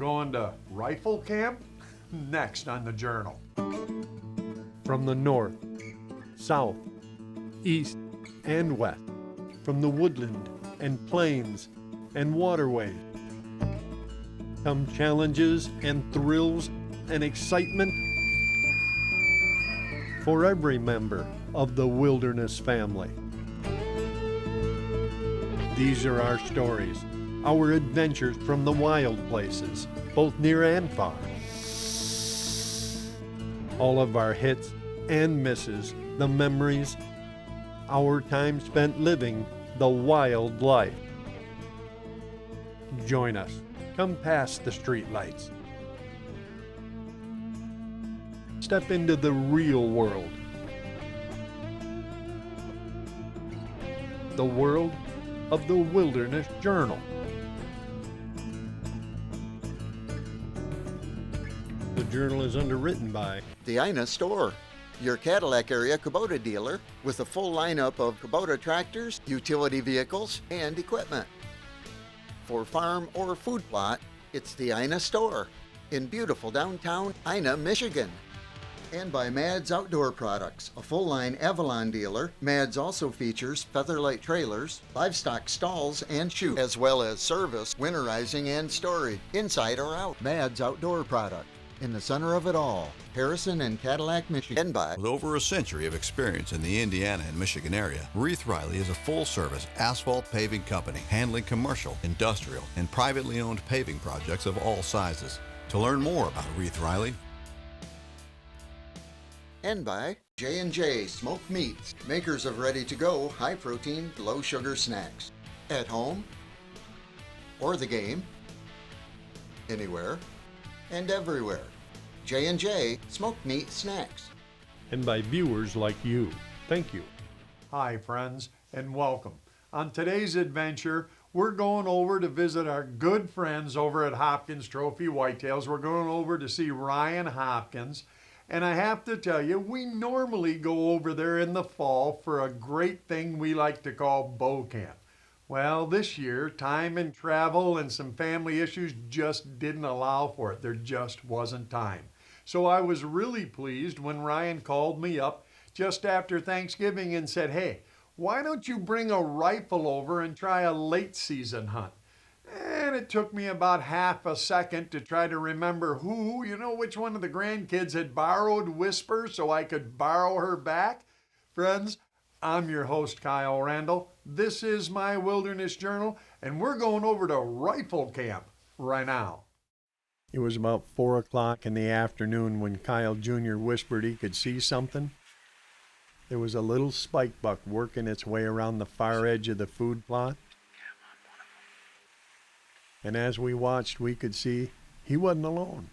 going to rifle camp? Next on the Journal. From the north, south, east, and west, from the woodland and plains and waterways, come challenges and thrills and excitement for every member of the wilderness family. These are our stories, our adventures from the wild places, both near and far. All of our hits and misses, the memories, our time spent living the wild life. Join us. Come past the streetlights. Step into the real world. The world of the Wilderness Journal. The Journal is underwritten by The Ina Store, your Cadillac area Kubota dealer with a full lineup of Kubota tractors, utility vehicles, and equipment. For farm or food plot, it's the Ina Store in beautiful downtown Ina, Michigan. And by Mads Outdoor Products, a full-line Avalon dealer. Mads also features Featherlight trailers, livestock stalls, and chute, as well as service, winterizing, and storage, inside or out. Mads Outdoor Product, in the center of it all, Harrison and Cadillac, Michigan. And by With over a century of experience in the Indiana and Michigan area, Reith Riley is a full-service asphalt paving company handling commercial, industrial, and privately owned paving projects of all sizes. To learn more about Reith Riley, and by J&J Smoked Meats, makers of ready-to-go, high-protein, low-sugar snacks. At home, or the game, anywhere, and everywhere. J&J Smoked Meat Snacks. and by viewers like you. Thank you. Hi, friends, and welcome. On today's adventure, we're going over to visit our good friends over at Hopkins Trophy Whitetails. We're going over to see Ryan Hopkins. And I have to tell you, we normally go over there in the fall for a great thing we like to call bow camp. Well, this year, time and travel and some family issues just didn't allow for it. There just wasn't time. So I was really pleased when Ryan called me up just after Thanksgiving and said, hey, why don't you bring a rifle over and try a late season hunt? And it took me about half a second to try to remember which one of the grandkids had borrowed Whisper so I could borrow her back. Friends, I'm your host, Kyle Randall. This is my Wilderness Journal, and we're going over to rifle camp right now. It was about 4 o'clock in the afternoon when Kyle Jr. whispered he could see something. There was a little spike buck working its way around the far edge of the food plot. And as we watched, we could see he wasn't alone.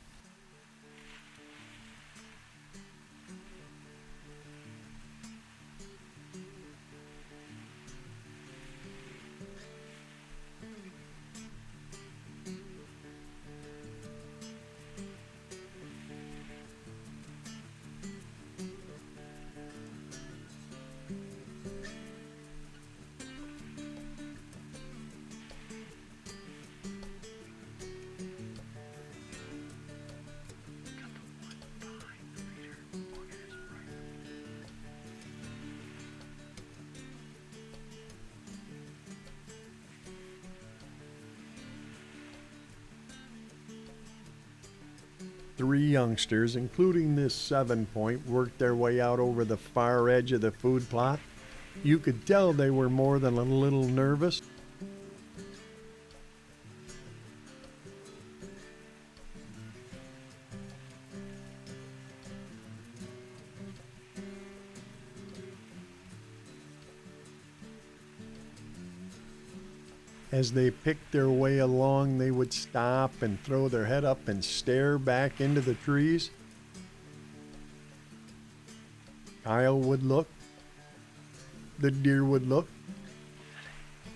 Three youngsters, including this 7-point, worked their way out over the far edge of the food plot. You could tell they were more than a little nervous. As they picked their way along, they would stop and throw their head up and stare back into the trees. Kyle would look. The deer would look.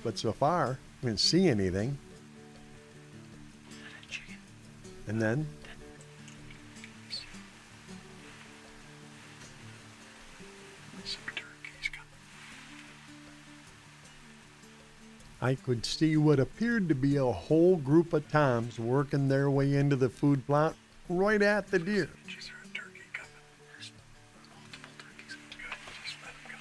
But so far, we didn't see anything. And then I could see what appeared to be a whole group of toms working their way into the food plot right at the deer. Is there a turkey coming? There's multiple turkeys. Good, just let them go.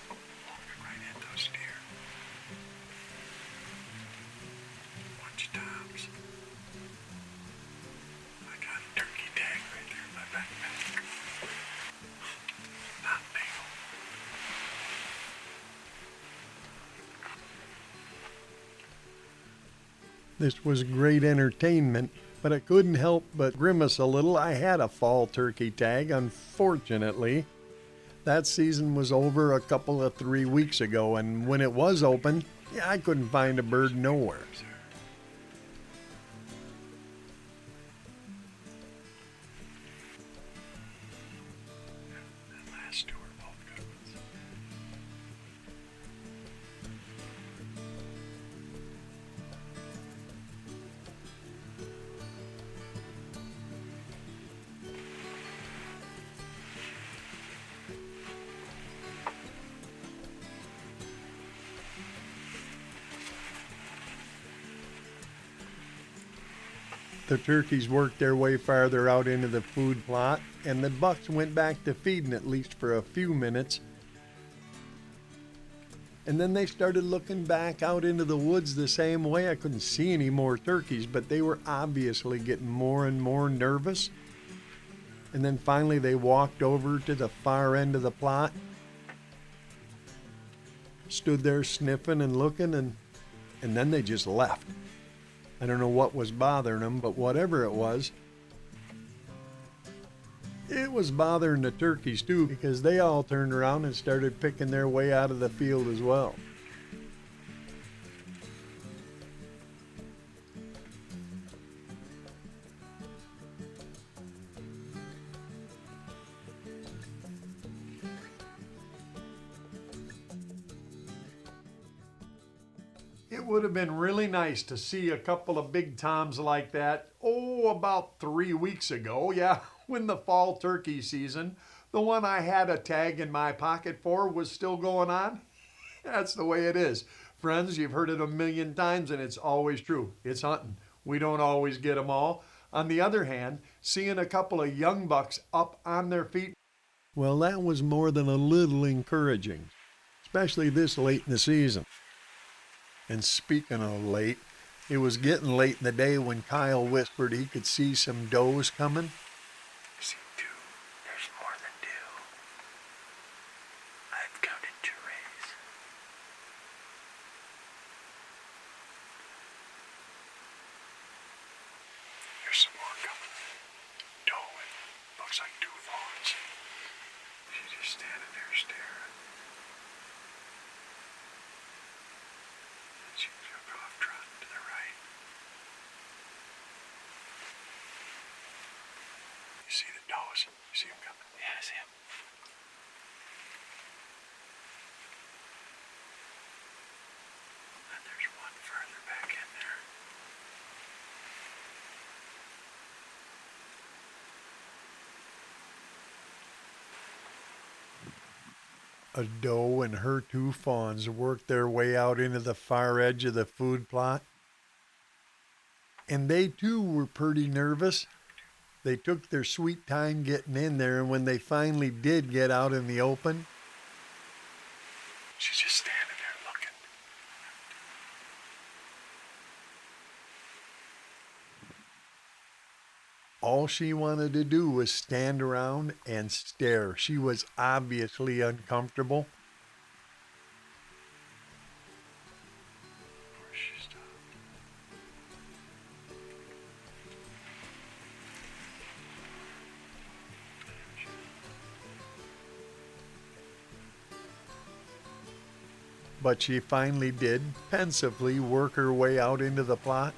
Walking right at those deer. Watch your times. I got a turkey tag right there in my backpack. Not legal. This was great entertainment, but I couldn't help but grimace a little. I had a fall turkey tag, unfortunately. That season was over a couple of 3 weeks ago, and when it was open, I couldn't find a bird nowhere. That last two are both good ones. The turkeys worked their way farther out into the food plot, and the bucks went back to feeding at least for a few minutes. And then they started looking back out into the woods the same way. I couldn't see any more turkeys, but they were obviously getting more and more nervous. And then finally they walked over to the far end of the plot, stood there sniffing and looking, and then they just left. I don't know what was bothering them, but whatever it was bothering the turkeys too, because they all turned around and started picking their way out of the field as well. It would have been really nice to see a couple of big toms like that, about 3 weeks ago. Yeah, when the fall turkey season, the one I had a tag in my pocket for, was still going on. That's the way it is. Friends, you've heard it a million times, and it's always true. It's hunting. We don't always get them all. On the other hand, seeing a couple of young bucks up on their feet, Well, that was more than a little encouraging, especially this late in the season. And speaking of late, it was getting late in the day when Kyle whispered he could see some does coming. I see two. There's more than two. I've counted two rays. There's some more coming. Doe, it looks like two fawns. She's just standing there staring. She took off trotting to the right. You see the does? You see them coming? Yeah, I see them. And there's one further back in there. A doe and her two fawns worked their way out into the far edge of the food plot. And they too were pretty nervous. They took their sweet time getting in there, and when they finally did get out in the open, She's just standing there looking. all she wanted to do was stand around and stare. She was obviously uncomfortable. Of course she stopped. But she finally did pensively work her way out into the plot.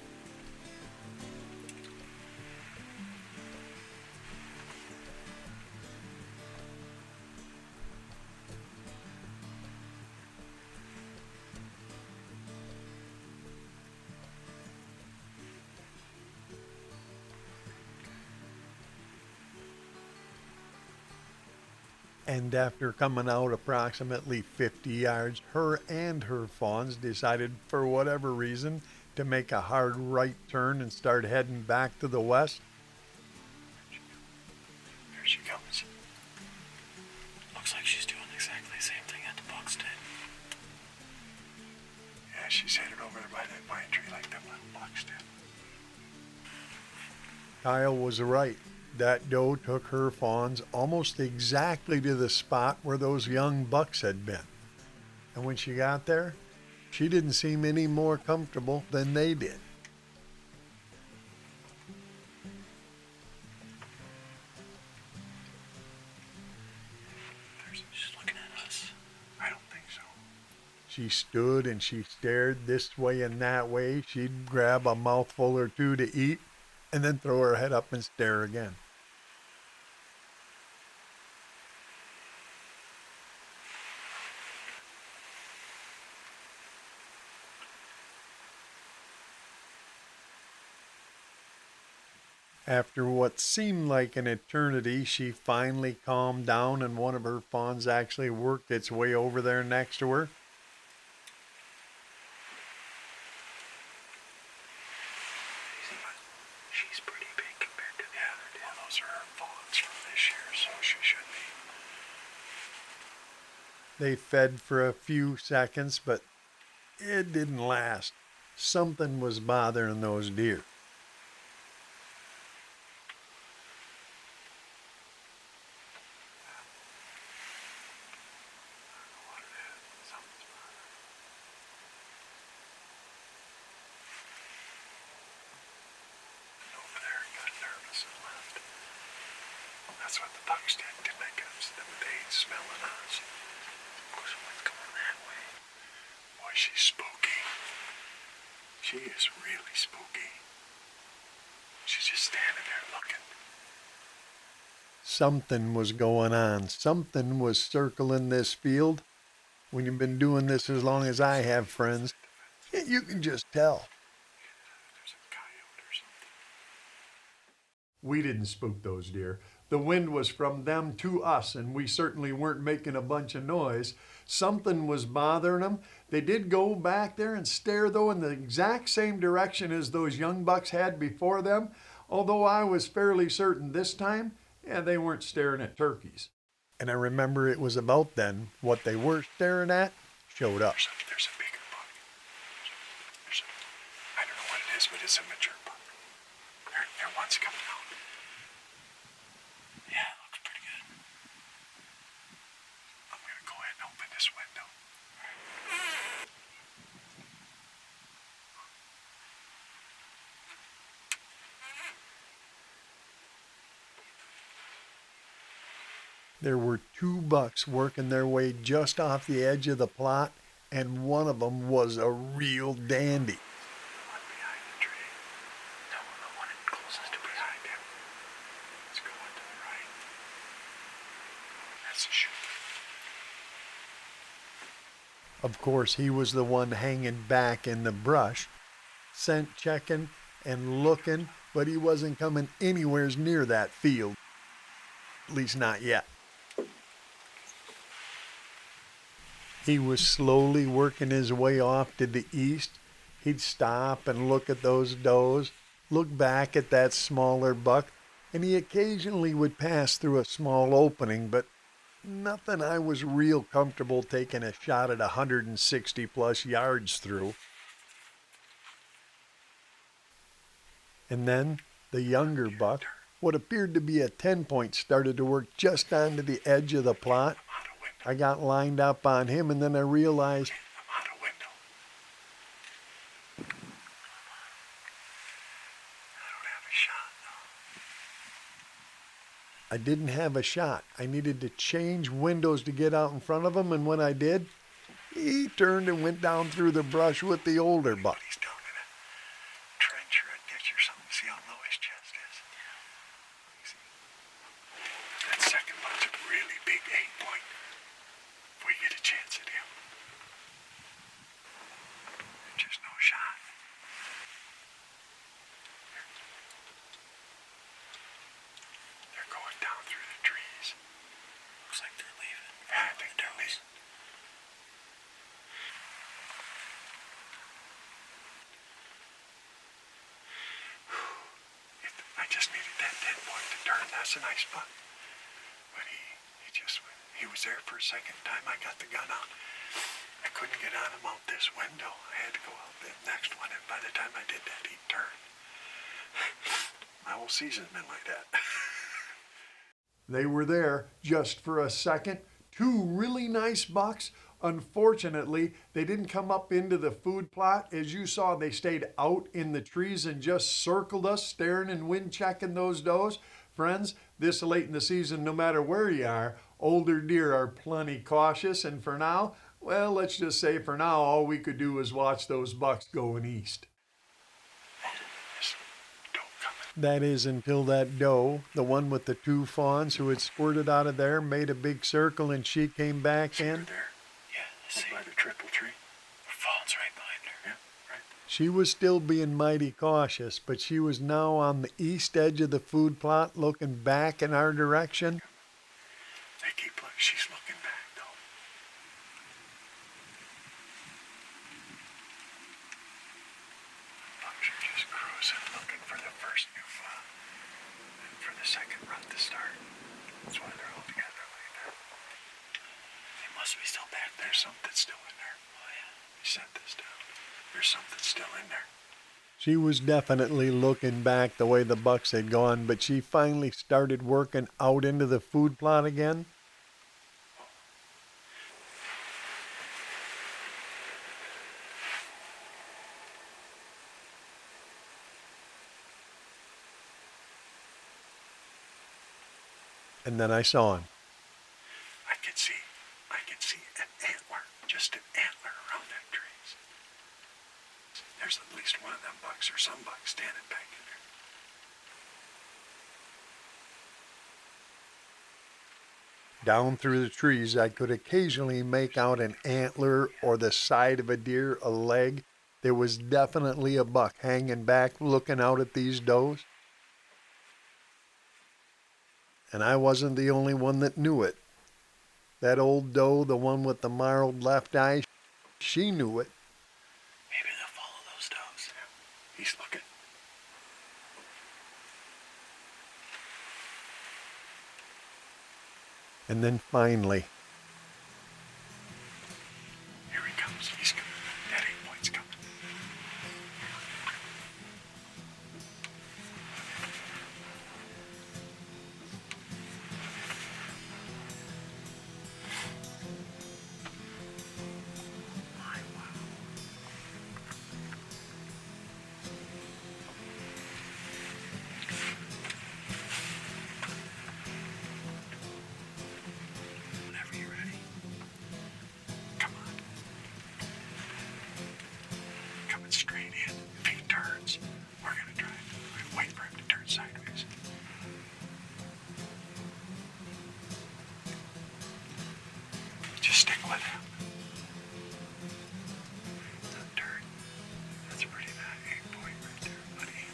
And after coming out approximately 50 yards, her and her fawns decided, for whatever reason, to make a hard right turn and start heading back to the west. There she comes. Looks like she's doing exactly the same thing that the bucks did. Yeah, she's headed over there by that pine tree like them little bucks did. Kyle was right. That doe took her fawns almost exactly to the spot where those young bucks had been. And when she got there, she didn't seem any more comfortable than they did. She's looking at us. I don't think so. She stood and she stared this way and that way. She'd grab a mouthful or two to eat and then throw her head up and stare again. After what seemed like an eternity, she finally calmed down and one of her fawns actually worked its way over there next to her. She's pretty big compared to the other two. Well, those are her fawns from this year, so she should be. They fed for a few seconds, but it didn't last. Something was bothering those deer. That's what the bucks did to make us. They smelling us. Of course, what's going that way? Boy, she's spooky. She is really spooky. She's just standing there looking. Something was going on. Something was circling this field. When you've been doing this as long as I have, friends, you can just tell. There's a coyote or something. We didn't spook those deer. The wind was from them to us, and we certainly weren't making a bunch of noise. Something was bothering them. They did go back there and stare, though, in the exact same direction as those young bucks had before them, although I was fairly certain this time, they weren't staring at turkeys. And I remember it was about then what they were staring at showed up. There's a bigger buck. I don't know what it is, but it's a mature buck. There one's coming out. Yeah, it looks pretty good. I'm gonna go ahead and open this window. There were two bucks working their way just off the edge of the plot, and one of them was a real dandy. One behind the tree. No, the one closest to behind him. Let's go on to the right. That's a shoot. Of course, he was the one hanging back in the brush, scent checking and looking, but he wasn't coming anywhere near that field. At least not yet. He was slowly working his way off to the east. He'd stop and look at those does, look back at that smaller buck, and he occasionally would pass through a small opening, but nothing I was real comfortable taking a shot at 160 plus yards through. And then the younger buck, what appeared to be a 10-point, started to work just onto the edge of the plot. I got lined up on him, and then I realized I'm out a window. I don't have a shot, though. I didn't have a shot. I needed to change windows to get out in front of him, and when I did, he turned and went down through the brush with the older buck. He's down in a trench or a ditch or something. See how low his chest is? See? That second buck's a really big 8-point. If we get a chance at him. Just no shot. They're going down through the trees. Looks like they're leaving. I think at least. I just needed that dead point to turn. That's a nice buck. But he was there for a second. Time I got the gun out, I couldn't get on him out this window. I had to go out the next one, and by the time I did that, he'd turned. My whole season's been like that. They were there just for a second. Two really nice bucks. Unfortunately, they didn't come up into the food plot. As you saw, they stayed out in the trees and just circled us, staring and wind checking those does. Friends, this late in the season, no matter where you are, older deer are plenty cautious. And for now, well, let's just say for now, all we could do was watch those bucks going east. That is until that doe, the one with the two fawns who had squirted out of there, made a big circle and she came back in. There. Yeah, see. By the triple tree. The fawn's right behind her. Yeah, right. She was still being mighty cautious, but she was now on the east edge of the food plot looking back in our direction. They keep looking. She's looking back, though. Bucks are just cruising, looking for the first new fawn. And for the second run to start. That's why they're all together like that. They must be still back there. There's something still in there. Oh, yeah. We set this down. There's something still in there. She was definitely looking back the way the bucks had gone, but she finally started working out into the food plot again. And then I saw him. I can see an antler, just an antler around them trees. There's at least one of them bucks or some bucks standing back in there. Down through the trees, I could occasionally make out an antler or the side of a deer, a leg. There was definitely a buck hanging back looking out at these does. And I wasn't the only one that knew it. That old doe, the one with the marled left eye, she knew it. Maybe they'll follow those does. Yeah. He's looking. And then finally, Here he comes. He's coming. That 8-point's coming. Whenever you're ready. Come on. Coming straight in. If he turns, we're gonna try. We're gonna wait for him to turn sideways. Just stick with him. Don't turn. That's a pretty bad 8-point right there, buddy.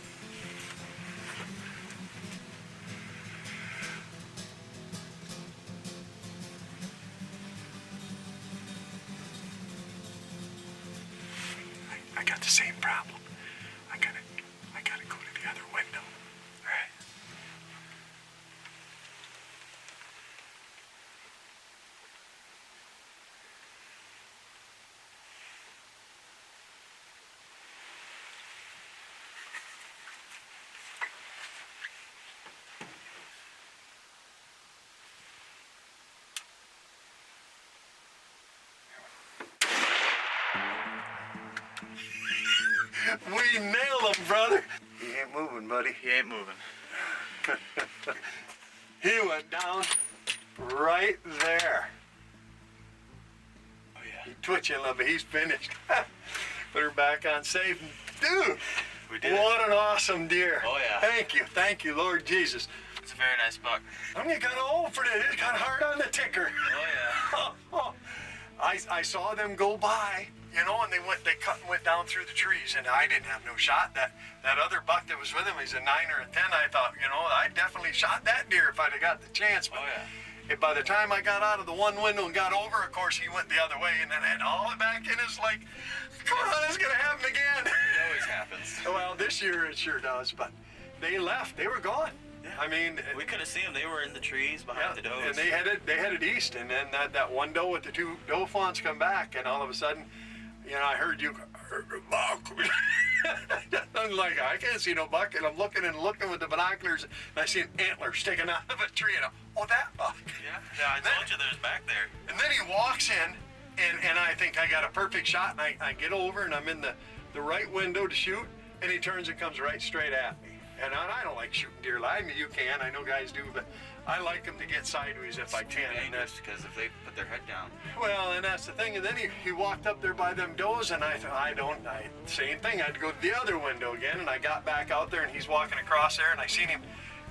I got the same problem. I gotta go to the other window. All right. We nailed him, brother. He ain't moving, buddy. He ain't moving. He went down right there. Oh, yeah. He's twitching a little bit. He's finished. Put her back on safe. Dude, We did it. what an awesome deer. Oh, yeah. Thank you, Lord Jesus. It's a very nice buck. I'm getting kind of old for this. It's kind of hard on the ticker. Oh, yeah. I saw them go by, you know, and they cut and went down through the trees, and I didn't have no shot. That other buck that was with him, he's a 9 or a 10. I thought, you know, I definitely shot that deer if I'd have got the chance. But Oh, yeah. And by the time I got out of the one window and got over, of course, he went the other way, and then I had to haul it back in. It's like, come on, it's going to happen again. It always happens. Well, this year it sure does, but they left. They were gone. Yeah. I mean, We could have seen them. They were in the trees yeah, behind the does. and they headed east, and then that one doe with the two doe fawns come back, and all of a sudden, you know, I heard you, buck. I'm like, I can't see no buck, and I'm looking with the binoculars, and I see an antler sticking out of a tree, and oh, that buck. Yeah, I told you there's back there. And then he walks in, and I think I got a perfect shot, and I get over, and I'm in the right window to shoot, and he turns and comes right straight at me. And I don't like shooting deer live. I mean, you can, I know guys do, but I like them to get sideways if I can. And that's, Because if they put their head down. well, and that's the thing. And then he walked up there by them does, and I thought, same thing. I'd go to the other window again, and I got back out there, and he's walking across there, and I seen him.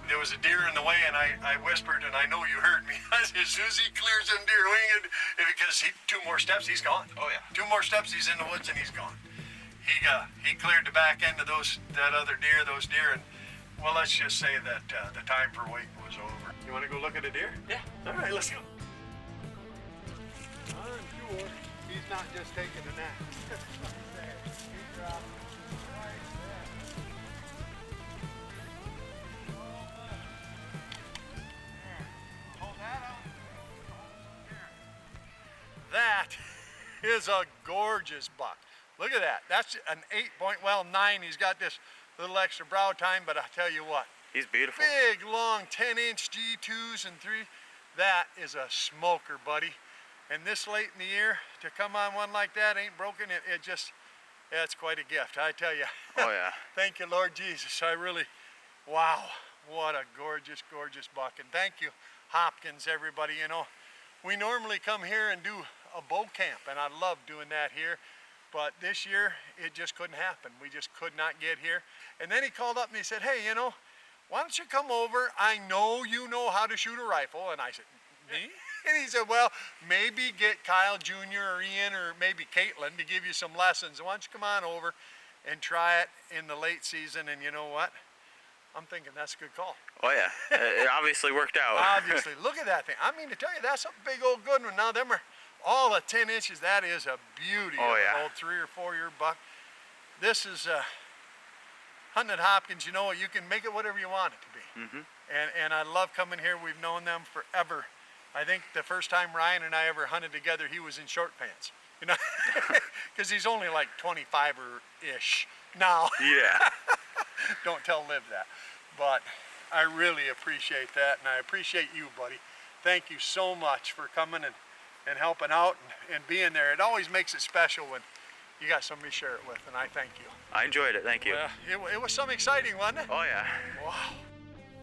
There was a deer in the way, and I whispered, and I know you heard me. As soon as he clears them deer winged, because two more steps, he's gone. Oh, yeah. 2 more steps, he's in the woods, and he's gone. He cleared the back end of those deer, and well, let's just say that the time for waiting was over. You want to go look at a deer? Yeah. All right, let's go. I'm sure he's not just taking a nap. He's dropping right there. Hold that out. That is a gorgeous buck. Look at that. That's an 9. He's got this little extra brow time, but I tell you what, He's beautiful. big, long 10-inch G2s and 3. That is a smoker, buddy. And this late in the year, to come on one like that, ain't broken, it's quite a gift, I tell you. Oh, yeah. Thank you, Lord Jesus. Wow, what a gorgeous, gorgeous buck. And thank you, Hopkins, everybody. You know, we normally come here and do a bow camp, and I love doing that here. But this year, it just couldn't happen. We just could not get here. And then he called up and he said, hey, you know, why don't you come over? I know you know how to shoot a rifle. And I said, me? And he said, well, maybe get Kyle Jr. or Ian or maybe Caitlin to give you some lessons. Why don't you come on over and try it in the late season? And you know what? I'm thinking that's a good call. Oh, yeah. It obviously worked out. Obviously, look at that thing. I mean, to tell you, that's a big old good one. Now, them are all at 10 inches. That is a beauty. Oh, of yeah. an old 3 or 4 year buck. This is hunting at Hopkins. You know, you can make it whatever you want it to be. Mm-hmm. And I love coming here. We've known them forever. I think the first time Ryan and I ever hunted together, he was in short pants. You know, because he's only like 25 or ish now. Yeah. Don't tell Liv that. But I really appreciate that, and I appreciate you, buddy. Thank you so much for coming and helping out and being there. It always makes it special when you got somebody to share it with, and I thank you. I enjoyed it. Thank you. It was some exciting, wasn't it? Oh, yeah. Wow.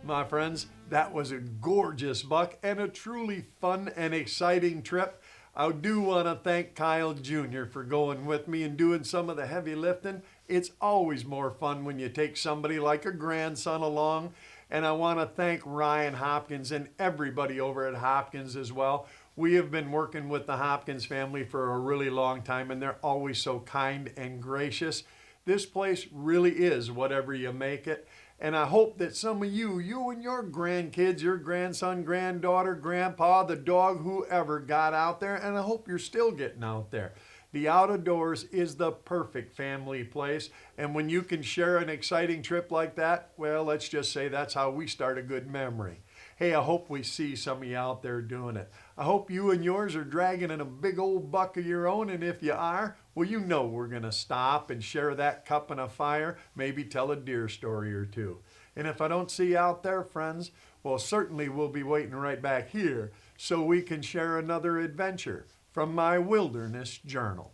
My friends, that was a gorgeous buck and a truly fun and exciting trip. I do want to thank Kyle Jr. for going with me and doing some of the heavy lifting. It's always more fun when you take somebody like a grandson along. And I want to thank Ryan Hopkins and everybody over at Hopkins as well. We have been working with the Hopkins family for a really long time, and they're always so kind and gracious. This place really is whatever you make it. And I hope that some of you and your grandkids, your grandson, granddaughter, grandpa, the dog, whoever got out there, and I hope you're still getting out there. The out-of-doors is the perfect family place, and when you can share an exciting trip like that, well, let's just say that's how we start a good memory. Hey, I hope we see some of you out there doing it. I hope you and yours are dragging in a big old buck of your own, and if you are, well, you know we're going to stop and share that cup and a fire, maybe tell a deer story or two. And if I don't see you out there, friends, well, certainly we'll be waiting right back here so we can share another adventure from my wilderness journal.